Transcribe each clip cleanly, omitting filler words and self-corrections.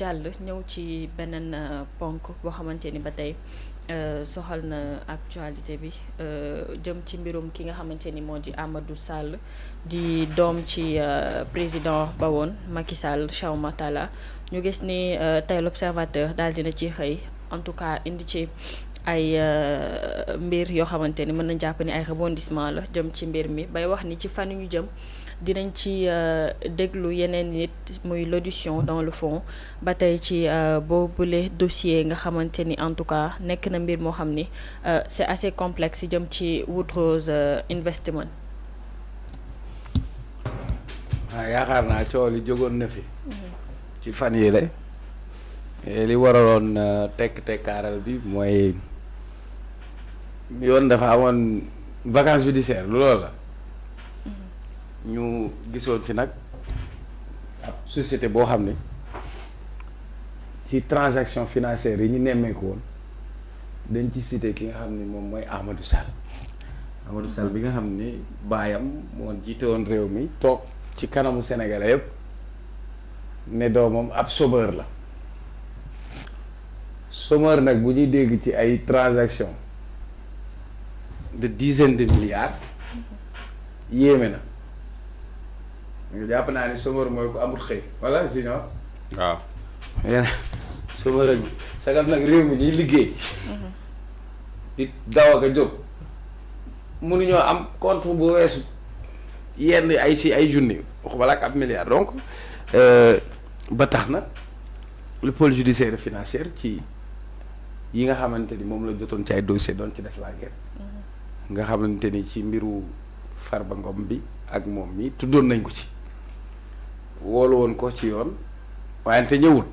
jàll ñëw ci beneen ponk boo xamante ni ba tey soxal na actualité bi jëm ci mbirum ki nga xamante ni moo di Amadou Sall di doom ci président ba woon Macky Sall Chaw Matala ñu gis ni tey l'Observateur daal dina ci xëy en tout cas indi ci ay mbir yoo xamante ni mën na jàpp ni ay rebondissement la jëm ci mbir mi bay wax ni ci fan yu ñu jëm dinañ ci déglu yeneen nit muy l'audition dans le fond ba tey ci boobule dossier nga xamante ni en tout cas nekk na mbir moo xam ni c'est assez complexe jëm ci Woodrose Investment. waaw yaakaar naa coow li jógoon na fi. ci fan yii la li waraloon tekkaaral bi mooy yoon dafa amoon vacances judiciaires loolu la. ñu gisoon fi nag ab société boo xam ne ci transaction financière yi ñu nemmeeku woon dañ ci cité ki nga xam ne moom mooy Amadou Sall bi nga xam ne baayam moo jiite woon réew mi toog ci kanamu Sénégalais yëpp ne doomam ab chômeur la chômeur nag bu ñuy dégg ci ay transaction de dizaines de milliards yéeme na jàpp naa ni chômeur mooy ko amul xëy walla junior waaw yéen chômeur ak sagam nag réew mi ñuy liggéey di daw ak a jóg mënuñoo am compte bu weesu yenn ay si ay junni waxuma la ak ab milliard donc ba tax na le pôle judiciaire et financier ci yi nga xamante ni moom la jotoon ci ay dossier doon ci def l'enquête nga xamante ni ci mbiru Farba Ngom bi ak moom mi tuddoon nañ ko ci woolu woon ko ci yoon waaye te ñëwul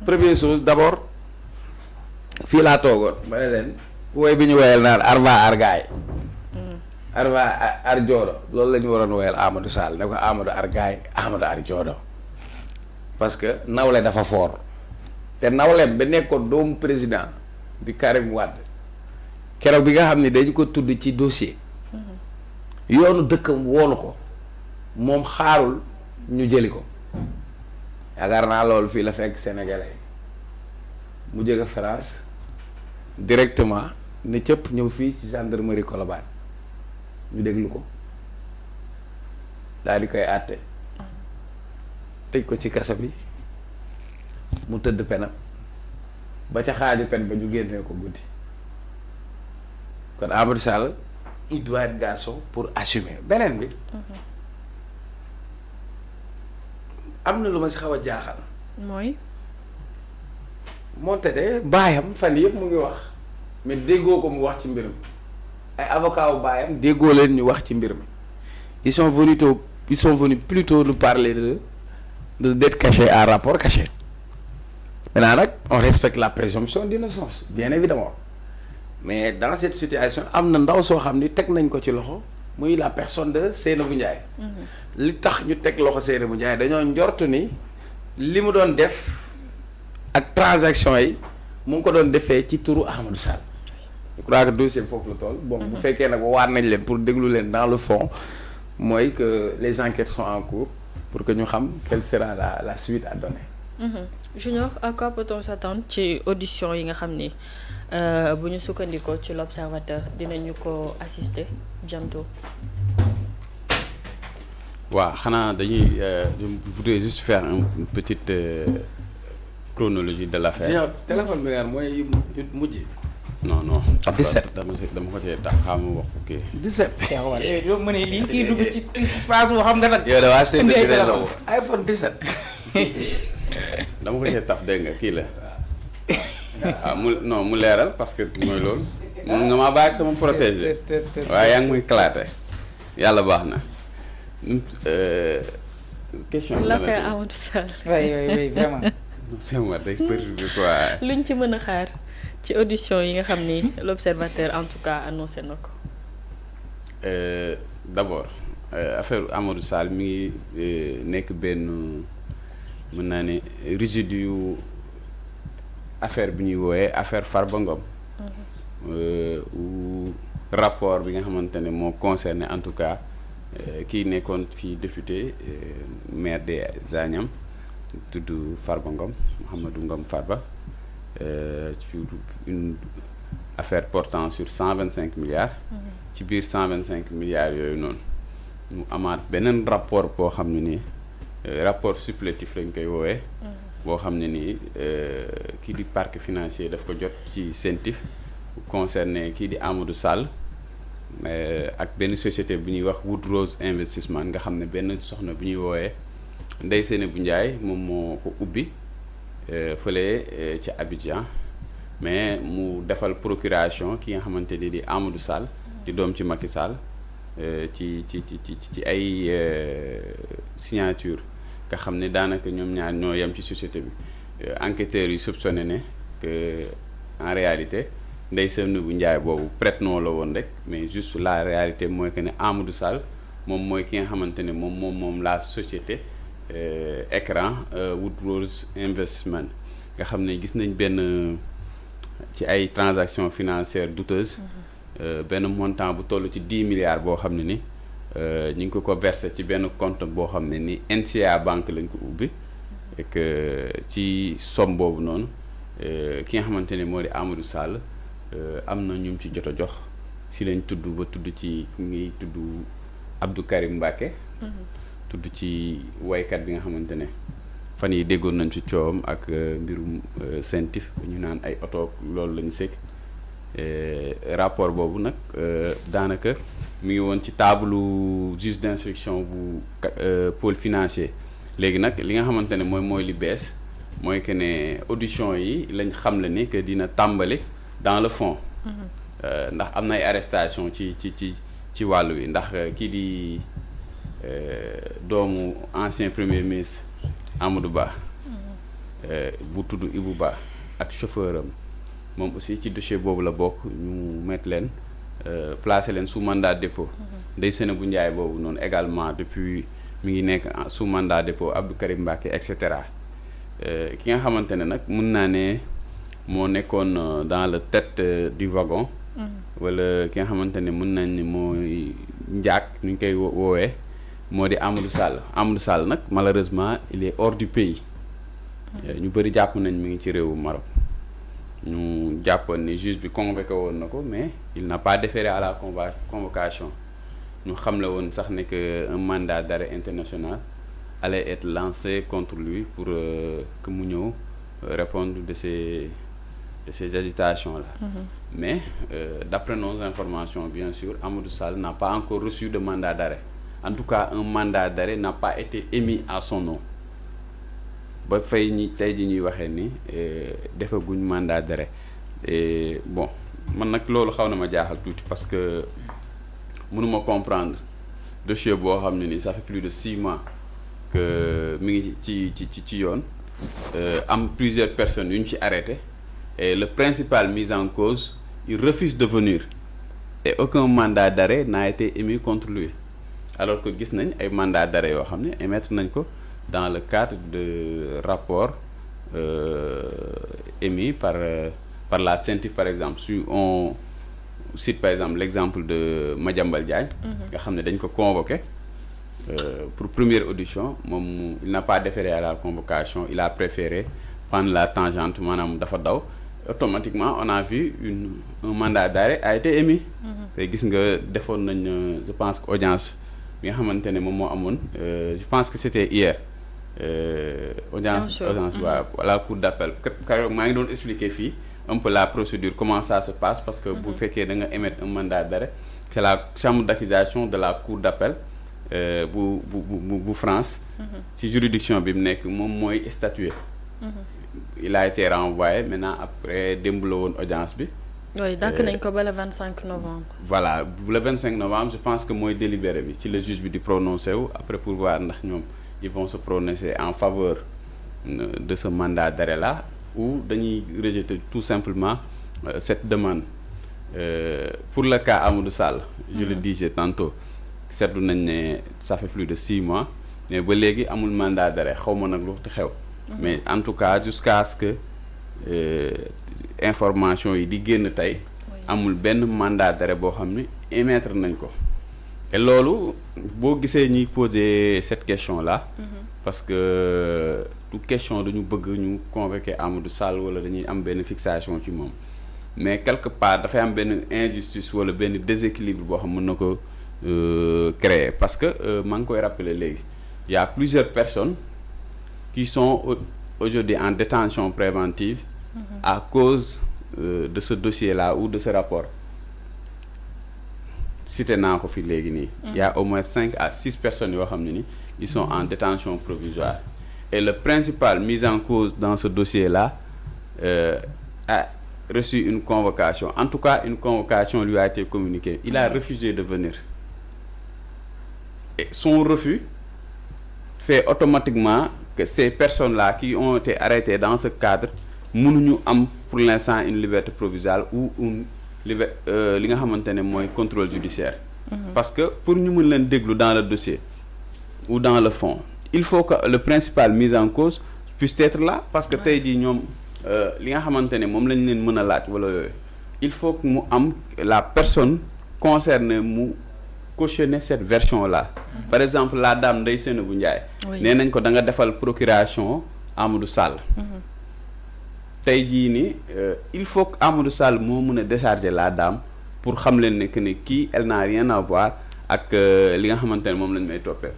première chose d'abord fii laa toogoon ma ne leen woy bi ñu woyal naan arva argaay arva ar joodo loolu la ñu waroon woyal Amadou Sall ne ko Amadou argaay Amadou ar joodo parce que nawle dafa fort te nawleem ba nekkoon doomu président di Karim Wade keroog bi nga xam ne dañu ko tudd ci dossier yoonu dëkkam woolu ko moom xaarul ñu jëli ko yaakaar naa loolu fii la fekk sénégalais mu jóge France directement ne cëpp ñëw fii ci gendarmerie Colobane ñu déglu ko daal di koy àtte tëj ko ci kaso bi mu tëdd penam ba ca xaaju pen ba ñu génnee ko guddi kon Amadou Sall il doit être garçon pour assumer beneen bi am na lu ma si xaw a jaaxal mooy moonte de baayam fan yëpp mu ngi wax mais déggoo ko mu wax ci mbir mi ay avocat wu baayam déggoo leen ñu wax ci mbir mi ils sont venus plutôt nous parler de dette cachée à rapport caché maintenant nag on respecte la présomption d'innocence bien évidemment mais dans cette situation am na ndaw soo xam ni teg nañ ko ci loxo muy la personne de Seynabou Ndiaye li tax ñu teg loxo Seynabou Ndiaye dañoo njort ni li mu doon def ak transaction yi mu ngi ko doon defee ci turu Amadou Sall je crois que dossier foofu la toll bon bu fekkee nag waat nañ leen pour déglu leen dans le fond mooy que les enquêtes sont en cours pour que ñu xam quelle sera la suite à donner. Junior, à quoi peut-on s'attendre ci audition yi nga xam ni bu ñu sukkandikoo ci l'Observateur dinañu ko assister bientôt. waaw xanaa dañuy je voudrais juste faire une petite chronologie de l'affaire. Junior téléphone bi nga mooy mujj. non non. 17 dama ko cee tax xam nga wax ko kii. 17. yaa war yow doo mën a lii kii dugg ci phase boo xam nga nag. yow de waa Seydou bi la woo iPhone 17. dama ko cee taf dégg nga kii la. waaw mu leeral parce que mooy loolu. mun nga maa bàyyi ak sama protégé. waaye yaa ngi muy claté yàlla baax na. question bi l'affaire Amadou Sall. oui vraiment. c'est moi day perturbé quoi. luñ ci mën a xaar ci audition yi nga xam ni l'Observateur en tout cas annoncé na ko. d'abord affaire Amadou Sall mi ngi nekk benn mën naa ne résidu yu affaire bi ñuy wooyee affaire Farba Ngom. ou rapport bi nga xamante ne moo concerné en tout cas kii nekkoon fii député maire des Agnam tudd Farba Ngom Mouhamadou Ngom Farba sur une affaire portant sur 125 milliards. ci biir 125 milliards yooyu noonu mu amaat beneen rapport boo xam ne nii rapport supplétif lañ koy woowee. boo xam ne nii kii di parc financier daf ko jot ci CENTIF concerné kii di Amadou Sall ak benn société bu ñuy wax Woodrose Investissement nga xam ne benn soxna bu ñuy woowee Ndeye Seynabou Ndiaye moom moo ko ubbi fële ci Abidjan mais mu defal procuration ki nga xamante ni di Amadou Sall di doom ci Macky Sall ci ay signature nga xam ne daanaka ñoom ñaar ñoo yem ci société bi enquêteurs yi soupçonné ne que en réalité Ndeye Seynabou Ndiaye boobu prête-nom la woon rek mais juste la réalité mooy que ne Amadou Sall moom mooy ki nga xamante ne moom la société écran Woodrose Investment nga xam ne gis nañ benn ci ay transactions financières douteuses benn montant bu toll ci 10 milliards boo xam ne ni ñu ngi ko versé ci benn compte boo xam ne ni NCA banque lañ ko ubbi et que ci somme boobu noonu ki nga xamante ne moo di Amadou Sall am na ñu ci jot a jox fi lañ tudd ba tudd ci ku ngi tudd Abdou Karim Mbacké tudd ci waykat bi nga xamante ne fan yi déggoon nañ ci coowam ak mbirum CENTIF ñu naan ay oto loolu lañu sekk rapport boobu nag daanaka mi ngi woon ci taabalu juge d'instruction bu pôle financier léegi nag li nga xamante ne mooy li bees mooy que ne audition yi lañ xamle ni que dina tàmbali dans le fond ndax am na ay arrestation ci wàllu wi ndax kii di doomu ancien premier ministre Amadou Ba bu tudd Ibou Ba ak chauffeur am moom aussi ci dossier boobu la bokk ñu mettre leen placer leen sous mandat de dépôt Ndeye Seynabou Ndiaye boobu noonu également depuis mi ngi nekk sous mandat de dépôt Abdou Karim Mbacké et cetera ki nga xamante ne nag mun naa ne moo nekkoon dans le tête du wagon wala ki nga xamante ne mun nañ ni mooy njaag nu ñu koy woowee moo di Amadou Sall nag malheureusement il est hors du pays ñu bëri jàpp nañ mi ngi ci réewu Maroc ñu jàppoon ni juge bi convoqué woon na ko mais il n'a pas déféré à la convocation ñu xamle woon sax ne que un mandat d'arrêt international allait être lancé contre lui pour que mu ñëw répondre de ces agitations là mais d'après nos informations bien sûr Amadou Sall n'a pas encore reçu de mandat d'arrêt en tout cas un mandat d'arrêt n'a pas été émis à son nom ba fay ñi tey ji ñuy waxee ni defaguñ mandat d'arrêt et bon man nag loolu xaw na ma jaaxal tuuti parce que mënuma comprendre dossier boo xam ne ni ça fait plus de 6 mois que mi ngi ci yoon am plusieurs personnes yu ñu ci arrêté et le principal mis en cause il refuse de venir et aucun mandat d'arrêt n'a été émis contre lui alors que gis nañ ay mandat d'arrêt yoo xam ne émettre nañ ko dans le cadre de rapports émis par la CENTIF par exemple si on cite par exemple l'exemple de Madiambal Diagne nga xam ne dañ ko convoqué pour première audition moom il n'a pas déféré à la convocation il a préféré prendre la tangente maanaam dafa daw automatiquement on a vu un mandat d'arrêt a été émis te gis nga defoon nañ je pense que audience bi nga xamante ne moom moo amoon je pense que c'était hier audience waaw à la cour d'appel keroog maa ngi doon expliquer fii un peu la procédure comment ça se passe parce que bu fekkee da nga émettre un mandat d'arrêt c'est la chambre d'accusation de la cour d'appel bu France ci juridiction bi mu nekk moom mooy statuer il a été renvoyé maintenant après démb la woon audience bi oui dàkk nañ ko ba le 25 novembre voilà le 25 novembre je pense que mooy délibéré bi ci le juge bi di prononcé wu après pour voir ndax ñoom ils vont se prononcer en faveur de ce mandat d'arrêt là ou dañuy rejeter tout simplement cette demande pour le cas Amadou Sall je le disais tantôt seetlu nañ ne ça fait plus de 6 mois mais ba léegi amul mandat d'arrêt xaw ma nag lu xew mais en tout cas jusqu'à ce que information yi di génn tey amul benn mandat d'arrêt boo xam ne émettre nañ ko et loolu boo gisee ñuy poser cette question là parce que du question dañu bëgg ñu convoquer Amadou Sall wala dañuy am benn fixation ci moom mais quelque part dafay am benn injustice wala benn déséquilibre boo xam mën na ko créer parce que maa ngi koy rappeler léegi il y a plusieurs personnes qui sont aujourd'hui en détention préventive à cause de ce dossier-là ou de ce rapport cité naa ko fi léegi nii. Il y a au moins 5 à 6 personnes yoo xam ne ni ils sont en détention provisoire et le principal mis en cause dans ce dossier-là a reçu une convocation en tout cas une convocation lui a été communiquée il a refusé de venir et son refus fait automatiquement que ces personnes-là qui ont été arrêtées dans ce cadre mënuñu am pour l'instant une liberté provisoire ou une li nga xamante ne mooy contrôle judiciaire parce que pour ñu mën leen déglu dans le dossier ou dans le fond il faut que le principal mis en cause puisse être là parce que tey jii ñoom li nga xamante ne moom lañ leen mën a laaj wala yooyu il faut que mu am la personne concernée mu cautionner cette version là par exemple la dame Ndeye Seynabou Ndiaye nee nañ ko da nga defal procuration Amadou Sall tey jii nii il faut que Amadou Sall moo mën a décharger la dame pour xam leen ne que ne kii elle n'a rien à voir ak li nga xamante ne moom lañ may toppee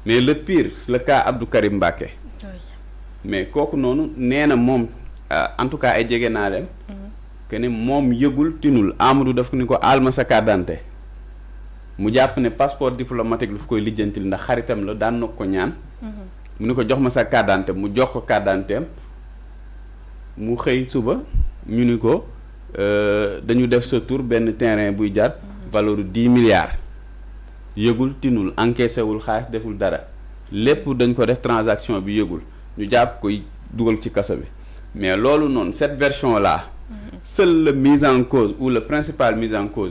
mais le pire le cas Abdou Karim Mbacké mais kooku noonu nee na moom en tout cas ay jege naa leen que ne moom yëgul tinul Amadou daf ko ni ko alma sa carte d'identité mu jàpp ne passeport diplomatique lu fi koy lijjantil ndax xaritam la daan na ko ñaan mu ni ko jox ma sa carte d'identité mu jox ko carte d'identité mu xëy suba ñu ni ko dañu def sa tour benn terrain buy jar valeur 10 milliards yëgul tinul encaissé wul xaalis deful dara lépp dañ ko def transaction bi yëgul ñu jàpp koy dugal ci kaso bi mais loolu noonu cette version là seul le mise en cause ou le principal mise en cause